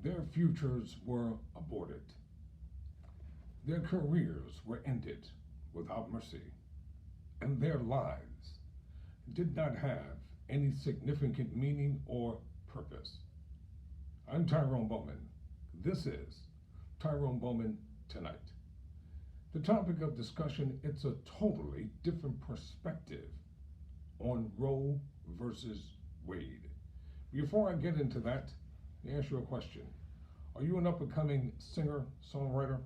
Their futures were aborted. Their careers were ended without mercy, and their lives did not have any significant meaning or purpose. I'm Tyrone Bowman. This is Tyrone Bowman Tonight. The topic of discussion, it's a totally different perspective on Roe versus Wade. Before I get into that, let me ask you a question. Are you an up and coming singer, songwriter,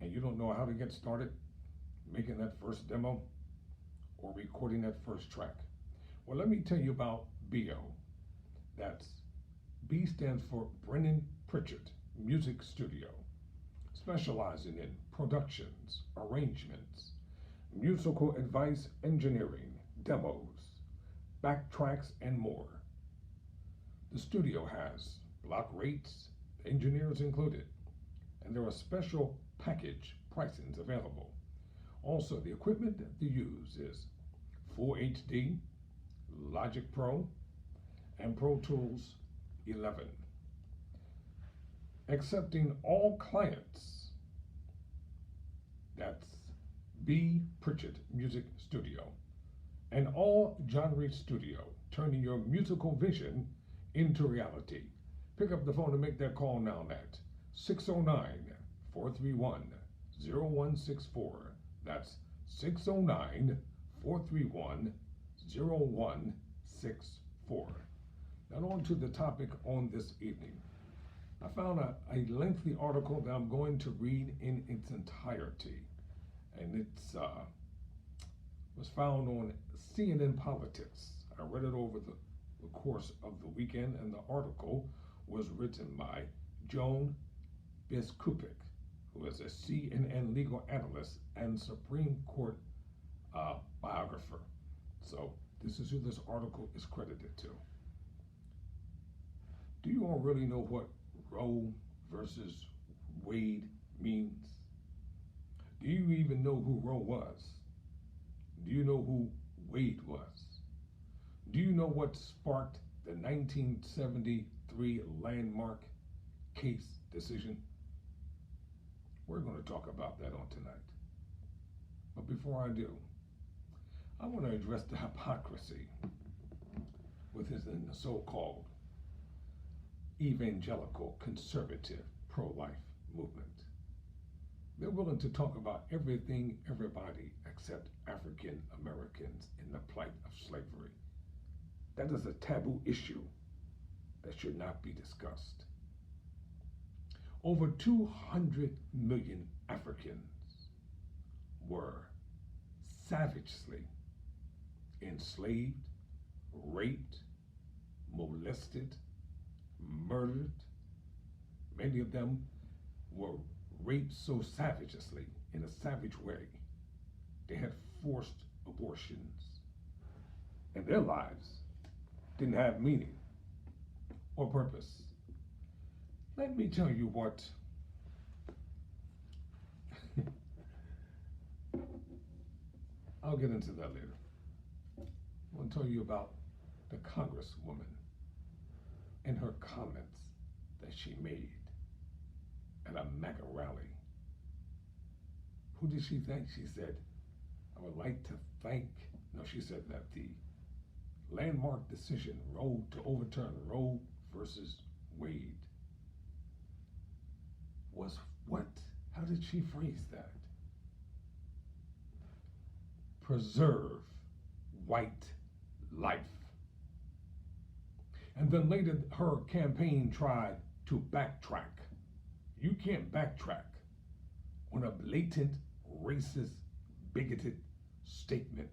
and you don't know how to get started making that first demo or recording that first track? Well, let me tell you about BO. That's B stands for Brennan Pritchard Music Studio, specializing in productions, arrangements, musical advice, engineering, demos, backtracks, and more. The studio has block rates, engineers included, and there are special package pricings available. Also, the equipment that they use is Full HD, Logic Pro, and Pro Tools 11. Accepting all clients. That's B. Pritchard Music Studio, and all genre studio, turning your musical vision into reality. Pick up the phone and make that call now at 609-431-0164. That's 609-431-0164. Now on to the topic on this evening. I found a lengthy article that I'm going to read in its entirety, and it's was found on CNN Politics. I read it over the course of the weekend, and the article was written by Joan Biskupik, who is a CNN legal analyst and Supreme Court biographer. So this is who this article is credited to. Do you all really know what Roe versus Wade means? Do you even know who Roe was? Do you know who Wade was? Do you know what sparked the 1973 landmark case decision? We're going to talk about that on tonight. But before I do, I want to address the hypocrisy within the so-called evangelical, conservative, pro-life movement. They're willing to talk about everything, everybody, except African Americans in the plight of slavery. That is a taboo issue that should not be discussed. Over 200 million Africans were savagely enslaved, raped, molested, murdered. Many of them were raped so savagely, in a savage way, they had forced abortions, and their lives didn't have meaning or purpose. Let me tell you what I'll get into that later. I want to tell you about the Congresswoman and her comments that she made at a MAGA rally. Who did she thank? She said, I would like to thank, no, she said that the landmark decision, Roe, to overturn Roe versus Wade, was what? How did she phrase that? Preserve white life. And then later, her campaign tried to backtrack. You can't backtrack on a blatant, racist, bigoted statement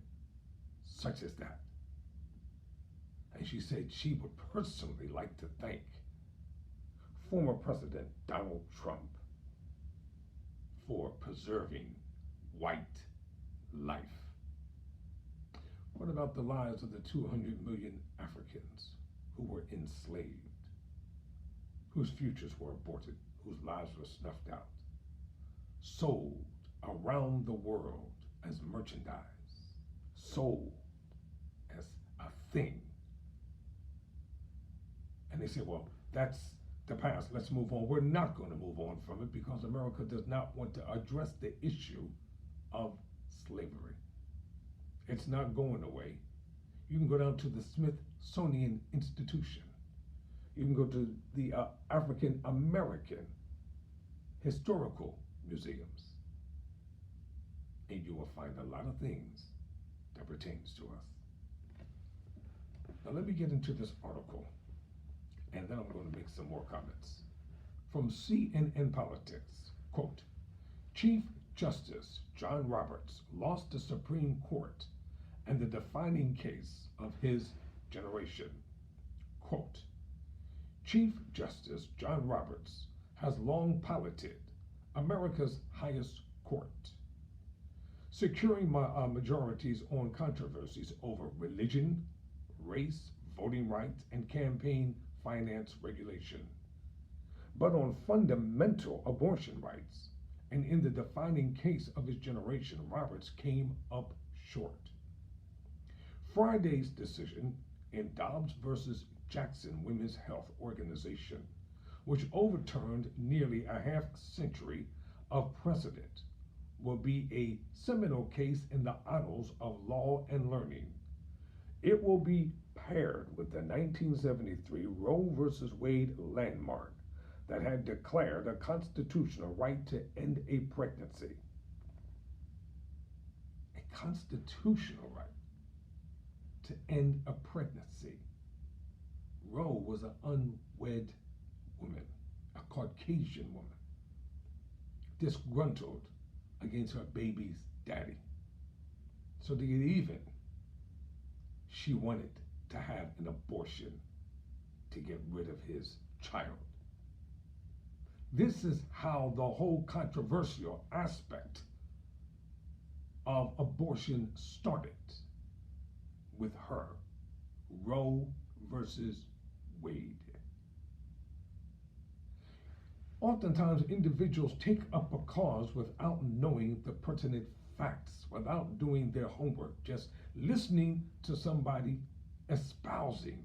such as that. And she said she would personally like to thank former President Donald Trump for preserving white life. What about the lives of the 200 million Africans who were enslaved, whose futures were aborted, whose lives were snuffed out, sold around the world as merchandise, sold as a thing? And they say, well, that's the past. Let's move on. We're not going to move on from it because America does not want to address the issue of slavery. It's not going away. You can go down to the Smithsonian Institution. You can go to the African American Historical Museums, and you will find a lot of things that pertains to us. Now let me get into this article, and then I'm going to make some more comments. From CNN Politics, quote, Chief Justice John Roberts lost the Supreme Court and the defining case of his generation. Quote, Chief Justice John Roberts has long piloted America's highest court, securing majorities on controversies over religion, race, voting rights, and campaign finance regulation. But on fundamental abortion rights, and in the defining case of his generation, Roberts came up short. Friday's decision in Dobbs versus Jackson Women's Health Organization, which overturned nearly a half century of precedent, will be a seminal case in the annals of law and learning. It will be paired with the 1973 Roe versus Wade landmark that had declared a constitutional right to end a pregnancy. A constitutional right to end a pregnancy. Roe was an unwed woman, a Caucasian woman, disgruntled against her baby's daddy. So to get even, she wanted to have an abortion to get rid of his child. This is how the whole controversial aspect of abortion started, with her, Roe versus Wade. Oftentimes, individuals take up a cause without knowing the pertinent facts, without doing their homework, just listening to somebody espousing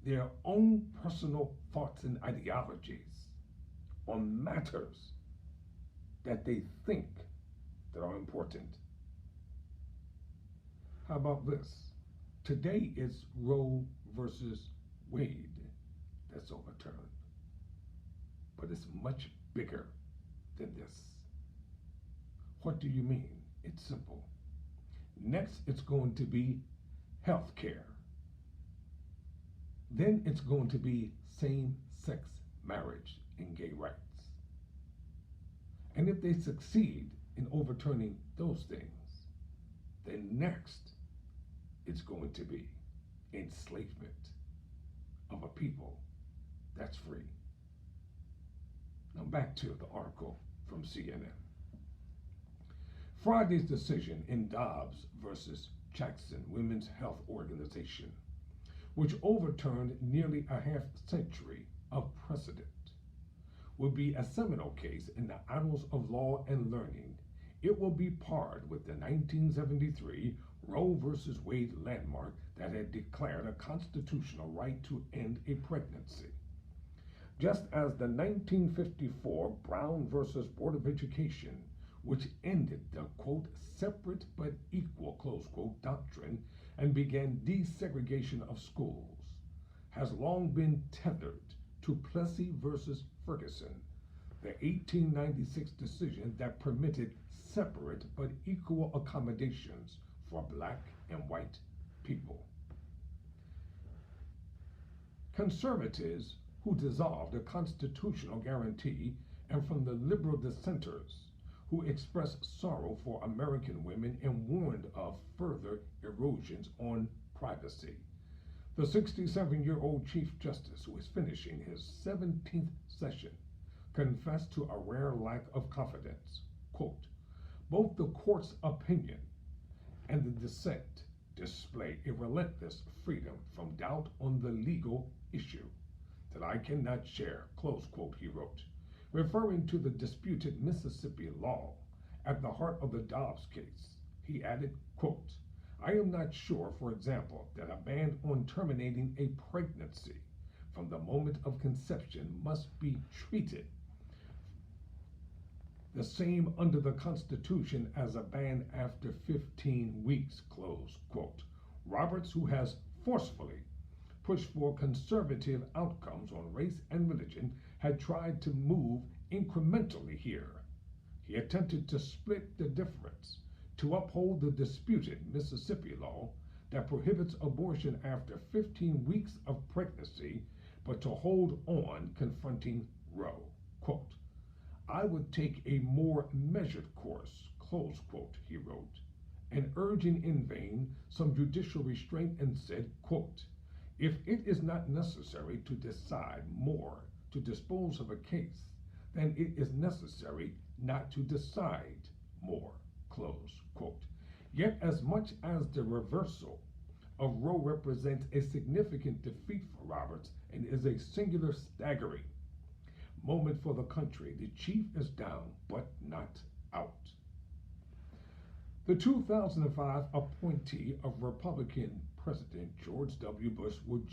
their own personal thoughts and ideologies on matters that they think that are important. How about this? Today it's Roe versus Wade that's overturned. But it's much bigger than this. What do you mean? It's simple. Next, it's going to be health care. Then it's going to be same-sex marriage and gay rights. And if they succeed in overturning those things, then next it's going to be enslavement of a people that's free. Now back to the article from CNN. Friday's decision in Dobbs versus Jackson Women's Health Organization, which overturned nearly a half century of precedent, will be a seminal case in the annals of law and learning. It will be paired with the 1973 Roe versus Wade landmark that had declared a constitutional right to end a pregnancy. Just as the 1954 Brown versus Board of Education, which ended the, quote, separate but equal, close quote, doctrine and began desegregation of schools, has long been tethered to Plessy versus Ferguson, the 1896 decision that permitted separate but equal accommodations for black and white people. Conservatives who dissolved a constitutional guarantee, and from the liberal dissenters who expressed sorrow for American women and warned of further erosions on privacy. The 67-year-old Chief Justice, who is finishing his 17th session, confessed to a rare lack of confidence. Quote, both the court's opinion and the dissent display a relentless freedom from doubt on the legal issue that I cannot share, close quote, he wrote, referring to the disputed Mississippi law at the heart of the Dobbs case. He added, quote, I am not sure, for example, that a ban on terminating a pregnancy from the moment of conception must be treated the same under the Constitution as a ban after 15 weeks, close quote. Roberts, who has forcefully pushed for conservative outcomes on race and religion, had tried to move incrementally here. He attempted to split the difference, to uphold the disputed Mississippi law that prohibits abortion after 15 weeks of pregnancy, but to hold on confronting Roe. Quote, I would take a more measured course, close quote, he wrote, and urging in vain some judicial restraint, and said, quote, if it is not necessary to decide more to dispose of a case, then it is necessary not to decide more, close quote. Yet as much as the reversal of Roe represents a significant defeat for Roberts and is a singular staggering moment for the country, the chief is down but not out. The 2005 appointee of Republican President George W. Bush would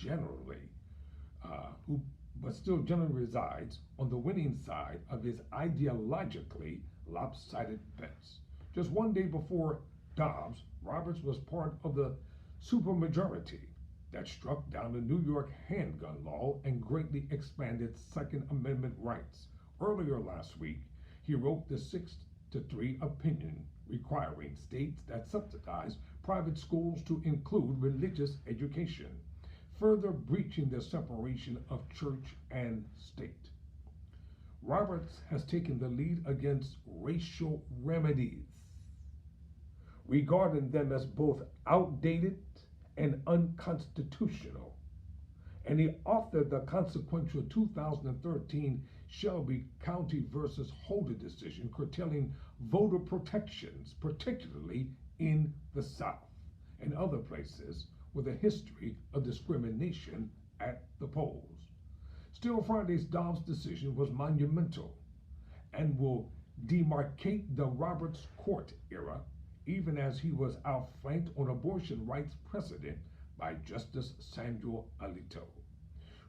still generally resides on the winning side of his ideologically lopsided bets. Just one day before Dobbs, Roberts was part of the supermajority that struck down the New York handgun law and greatly expanded Second Amendment rights. Earlier last week, he wrote the 6-3 opinion requiring states that subsidize private schools to include religious education, further breaching the separation of church and state. Roberts has taken the lead against racial remedies, regarding them as both outdated and unconstitutional, and he authored the consequential 2013 Shelby County versus Holder decision curtailing voter protections, particularly in the South and other places with a history of discrimination at the polls. Still, Friday's Dobbs decision was monumental and will demarcate the Roberts Court era, even as he was outflanked on abortion rights precedent by Justice Samuel Alito,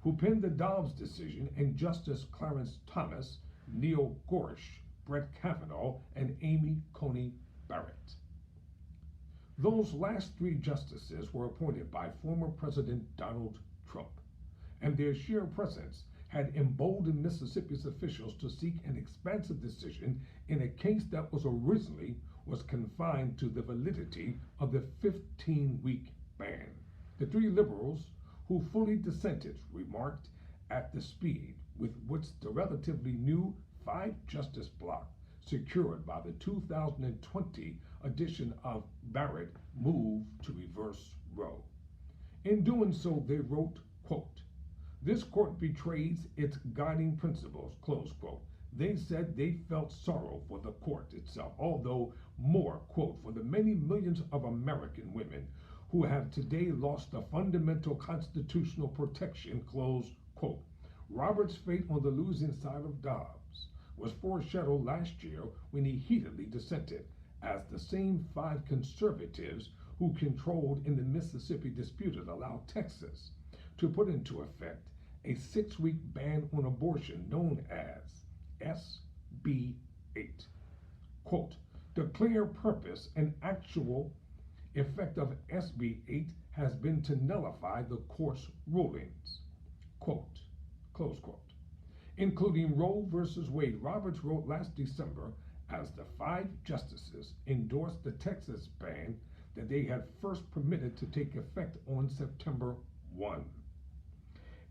who penned the Dobbs decision, and Justice Clarence Thomas, Neil Gorsuch, Brett Kavanaugh, and Amy Coney Barrett. Those last three justices were appointed by former President Donald Trump, and their sheer presence had emboldened Mississippi's officials to seek an expansive decision in a case that was confined to the validity of the 15-week ban. The three liberals who fully dissented remarked at the speed with which the relatively new five-justice bloc secured by the 2020 edition of Barrett moved to reverse Roe. In doing so, they wrote, quote, this court betrays its guiding principles, close quote. They said they felt sorrow for the court itself, although more, quote, for the many millions of American women who have today lost the fundamental constitutional protection, close quote. Roberts' fate on the losing side of Dobbs was foreshadowed last year when he heatedly dissented, as the same five conservatives who controlled in the Mississippi dispute allowed Texas to put into effect a 6-week ban on abortion known as SB 8. Quote, the clear purpose and actual effect of SB 8 has been to nullify the court's rulings. Quote, close quote. Including Roe versus Wade, Roberts wrote last December as the five justices endorsed the Texas ban that they had first permitted to take effect on September 1.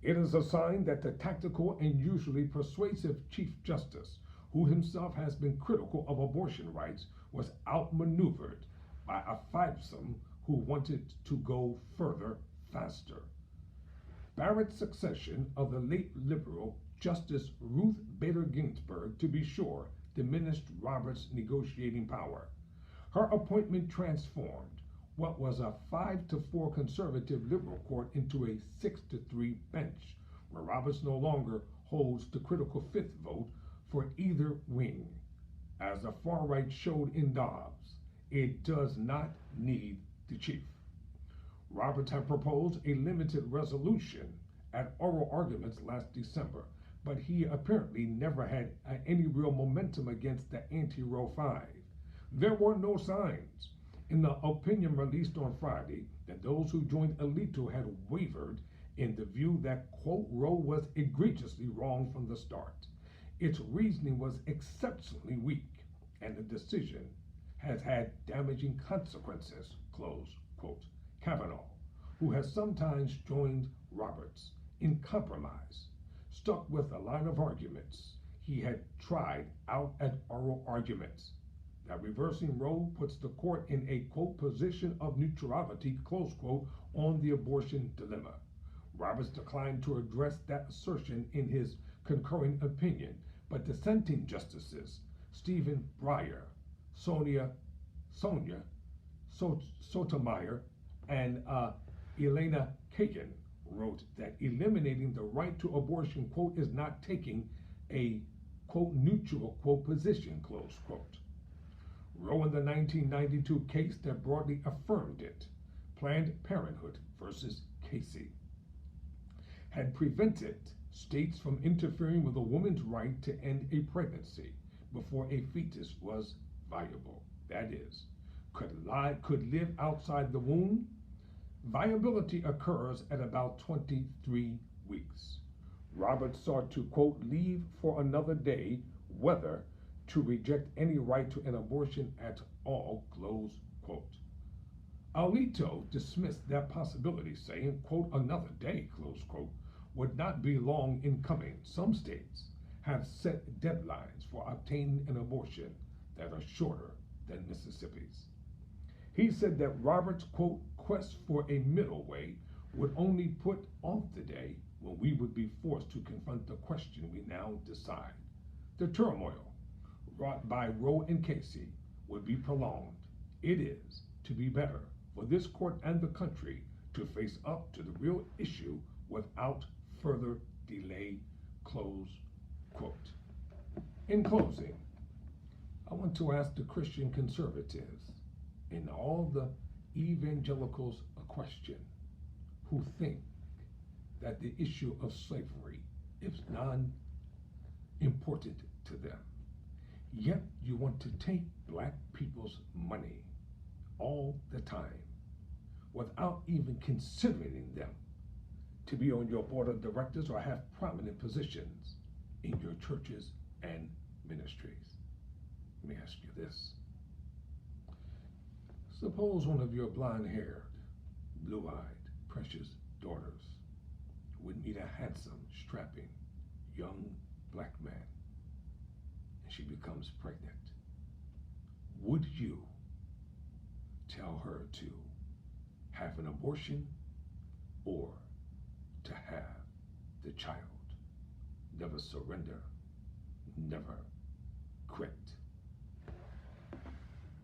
It is a sign that the tactical and usually persuasive Chief Justice, who himself has been critical of abortion rights, was outmaneuvered by a fivesome who wanted to go further faster. Barrett's succession of the late liberal Justice Ruth Bader Ginsburg, to be sure, diminished Roberts' negotiating power. Her appointment transformed what was a 5-4 conservative liberal court into a 6-3 bench, where Roberts no longer holds the critical fifth vote for either wing. As the far right showed in Dobbs, it does not need the chief. Roberts had proposed a limited resolution at oral arguments last December, but he apparently never had any real momentum against the anti-Roe 5. There were no signs in the opinion released on Friday that those who joined Alito had wavered in the view that, quote, Roe was egregiously wrong from the start. Its reasoning was exceptionally weak, and the decision has had damaging consequences, close quote. Kavanaugh, who has sometimes joined Roberts in compromise, stuck with a line of arguments he had tried out at oral arguments. That reversing Roe puts the court in a, quote, position of neutrality, close quote, on the abortion dilemma. Roberts declined to address that assertion in his concurring opinion, but dissenting justices Stephen Breyer, Sonia Sotomayor, and Elena Kagan wrote that eliminating the right to abortion, quote, is not taking a, quote, neutral, quote, position, close quote. Roe in the 1992 case that broadly affirmed it, Planned Parenthood versus Casey, had prevented states from interfering with a woman's right to end a pregnancy before a fetus was viable. That is, could live outside the womb. Viability occurs at about 23 weeks. Roberts sought to, quote, leave for another day whether to reject any right to an abortion at all, close quote. Alito dismissed that possibility, saying, quote, another day, close quote, would not be long in coming. Some states have set deadlines for obtaining an abortion that are shorter than Mississippi's. He said that Roberts' quote, quest for a middle way would only put off the day when we would be forced to confront the question we now decide. The turmoil wrought by Roe and Casey would be prolonged. It is to be better for this court and the country to face up to the real issue without further delay, close quote. In closing, I want to ask the Christian conservatives and all the evangelicals a question who think that the issue of slavery is non-important to them. Yet you want to take black people's money all the time without even considering them to be on your board of directors or have prominent positions in your churches and ministries. Let me ask you this. Suppose one of your blonde-haired, blue-eyed, precious daughters would meet a handsome, strapping, young black man, and she becomes pregnant. Would you tell her to have an abortion or to have the child? Never surrender, never quit.